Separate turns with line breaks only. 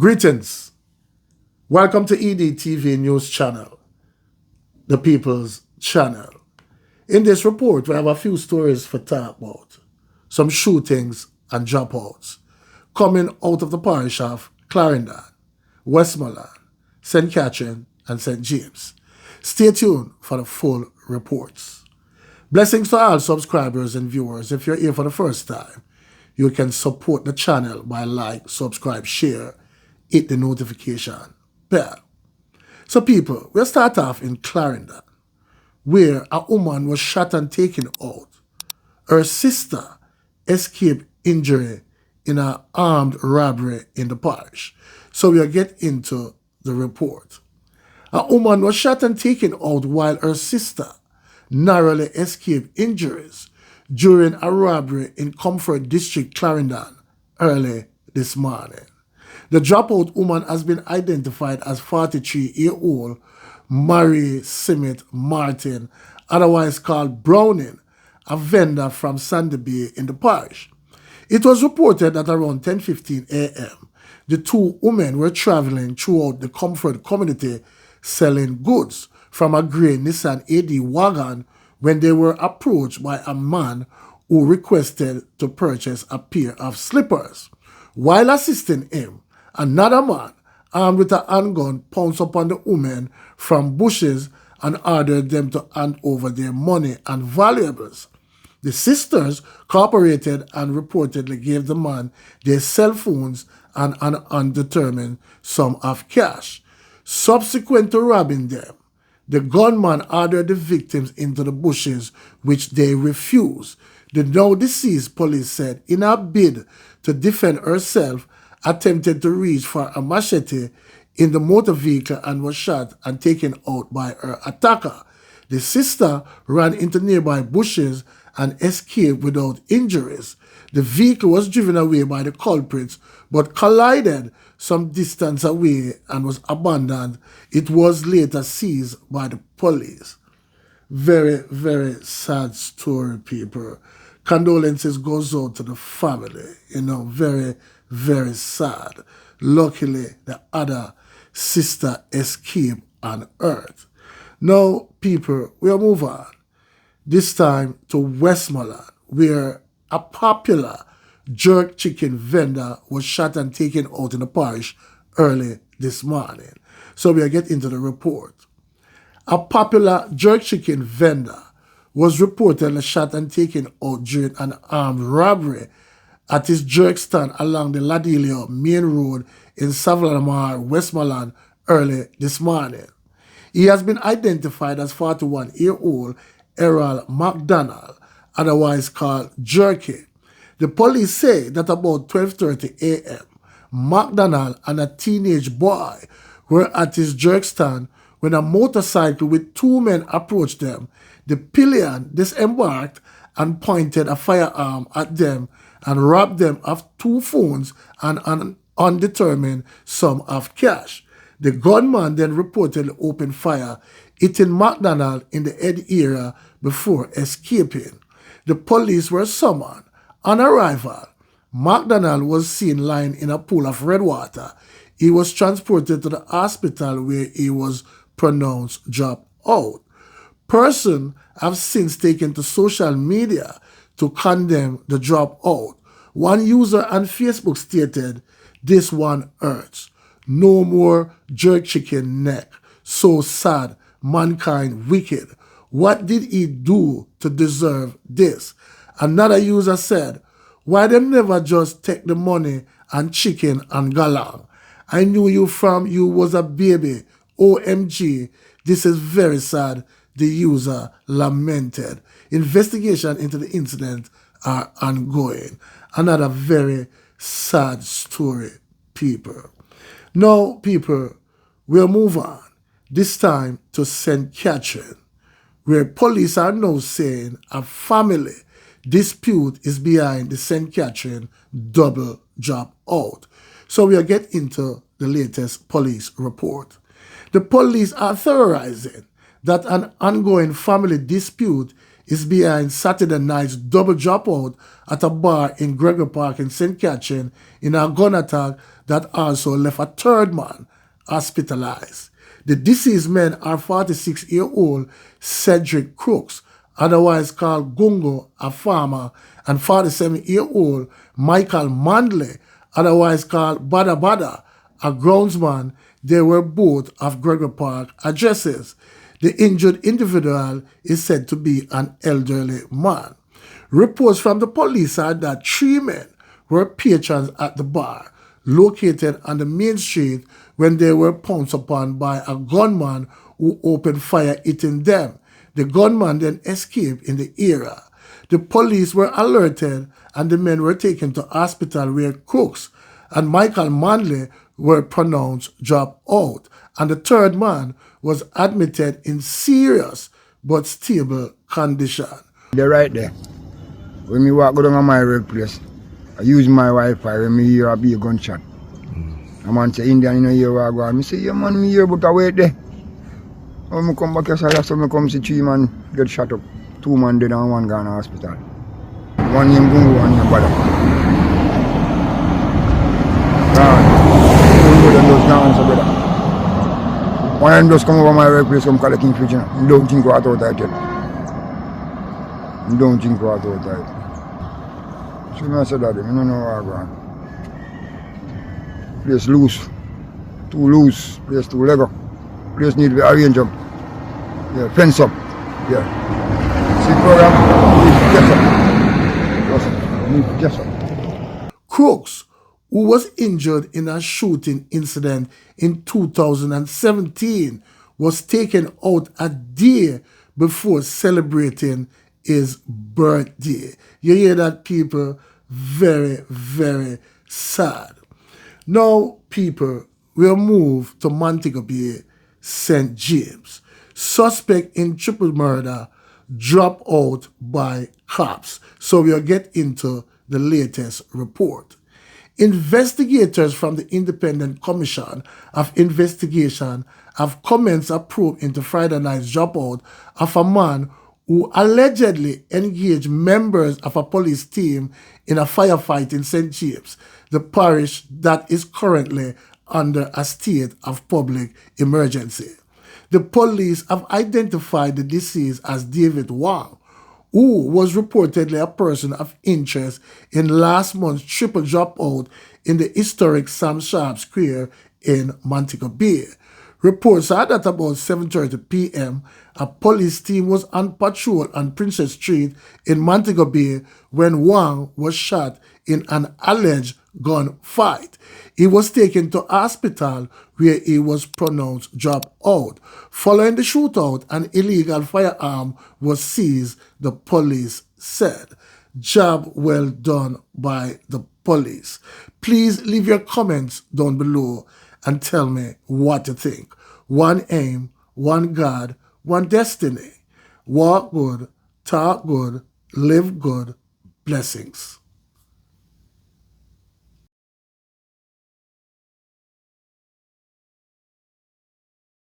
Greetings. Welcome to EDTV News Channel, the People's Channel. In this report, we have a few stories for talk about. Some shootings and dropouts coming out of the parish of Clarendon, Westmoreland, St. Catherine, and St. James. Stay tuned for the full reports. Blessings to all subscribers and viewers. If you're here for the first time, you can support the channel by like, subscribe, share, hit the notification bell. So people, we'll start off in Clarendon, where a woman was shot and taken out. Her sister escaped injury in an armed robbery in the parish. So we'll get into the report. A woman was shot and taken out while her sister narrowly escaped injuries during a robbery in Comfort District, Clarendon, early this morning. The dropout woman has been identified as 43-year-old Mary Simit Martin, otherwise called Browning, a vendor from Sandy Bay in the parish. It was reported that around 10:15 a.m., the two women were traveling throughout the Comfort community selling goods from a grey Nissan AD wagon when they were approached by a man who requested to purchase a pair of slippers. While assisting him, another man armed with a handgun pounced upon the women from bushes and ordered them to hand over their money and valuables. The sisters cooperated and reportedly gave the man their cell phones and an undetermined sum of cash. Subsequent to robbing them, the gunman ordered the victims into the bushes, which they refused. The now deceased, police said, in a bid to defend herself, attempted to reach for a machete in the motor vehicle and was shot and taken out by her attacker. The sister ran into nearby bushes and escaped without injuries. The vehicle was driven away by the culprits but collided some distance away and was abandoned. It was later seized by the police. Very, very sad story, people. Condolences goes out to the family. Very, very sad. Luckily, the other sister escaped unhurt. Now, people, we'll move on. This time to Westmoreland, where a popular jerk chicken vendor was shot and taken out in the parish early this morning. So we'll get into the report. A popular jerk chicken vendor was reportedly shot and taken out during an armed robbery at his jerk stand along the Ladelio Main Road in Savannah, Westmoreland, early this morning. He has been identified as 41-year-old Errol McDonald, otherwise called Jerky. The police say that about 12:30 a.m., McDonald and a teenage boy were at his jerk stand when a motorcycle with two men approached them. The pillion disembarked and pointed a firearm at them and robbed them of two phones and an undetermined sum of cash. The gunman then reportedly opened fire, hitting McDonald in the head area before escaping. The police were summoned. On arrival, McDonald was seen lying in a pool of red water. He was transported to the hospital where he was pronounced dropped out. Persons have since taken to social media to condemn the dropout. One user on Facebook stated, "This one hurts. No more jerk chicken neck. So sad. Mankind wicked. What did he do to deserve this?" Another user said, "Why them never just take the money and chicken and go along? I knew you from you was a baby. OMG, this is very sad," the user lamented. Investigation into the incident are ongoing. Another very sad story, people. Now, people, we'll move on, this time to St. Catherine, where police are now saying a family dispute is behind the St. Catherine double dropout. So we'll get into the latest police report. The police are theorizing that an ongoing family dispute is behind Saturday night's double dropout at a bar in Gregory Park in St. Catherine in a gun attack that also left a third man hospitalized. The deceased men are 46-year-old Cedric Crooks, otherwise called Gungo, a farmer, and 47-year-old Michael Mandley, otherwise called Bada Bada, a groundsman. They were both of Gregory Park addresses. The injured individual is said to be an elderly man. Reports from the police are that 3 men were patrons at the bar, located on the main street, when they were pounced upon by a gunman who opened fire, hitting them. The gunman then escaped in the area. The police were alerted and the men were taken to hospital where Crooks and Michael Manley were pronounced drop out, and the third man was admitted in serious but stable condition.
They're right there. When me walk down on my workplace, I use my Wi-Fi when me hear a big gunshot. A man say, Indian, you know, here I go. I say, yeah, man, me here, but I wait there. When I come back yesterday, so I come see 3 men get shot up. 2 men dead and 1 gone to hospital. 1 named Gungo, 1 named Bada. Gungo them just gone, so better. One of them just come over my workplace, come call the King Fridge. I don't think what out I tell. I don't think what out I. So I said that, I don't know what I'm going. Place loose, too loose, place too Lego. Place need to be arranged up. Yeah, fence up. Yeah. See program, need to get up.
Crooks, who was injured in a shooting incident in 2017, was taken out a day before celebrating his birthday. You hear that, people? Very, very sad. Now, people, we'll move to Montego Bay, St. James. Suspect in triple murder dropped out by cops. So we'll get into the latest report. Investigators from the Independent Commission of Investigation have commenced a probe into Friday night's dropout of a man who allegedly engaged members of a police team in a firefight in St. James, the parish that is currently under a state of public emergency. The police have identified the deceased as David Wang, who was reportedly a person of interest in last month's triple dropout in the historic Sam Sharp Square in Montego Bay. Reports are that about 7:30 p.m., a police team was on patrol on Princess Street in Montego Bay when Wang was shot in an alleged gunfight. He was taken to hospital where he was pronounced drop out. Following the shootout, an illegal firearm was seized, the police said. Job well done by the police. Please leave your comments down below and tell me what you think. One aim, one God, one destiny. Walk good, talk good, live good. Blessings.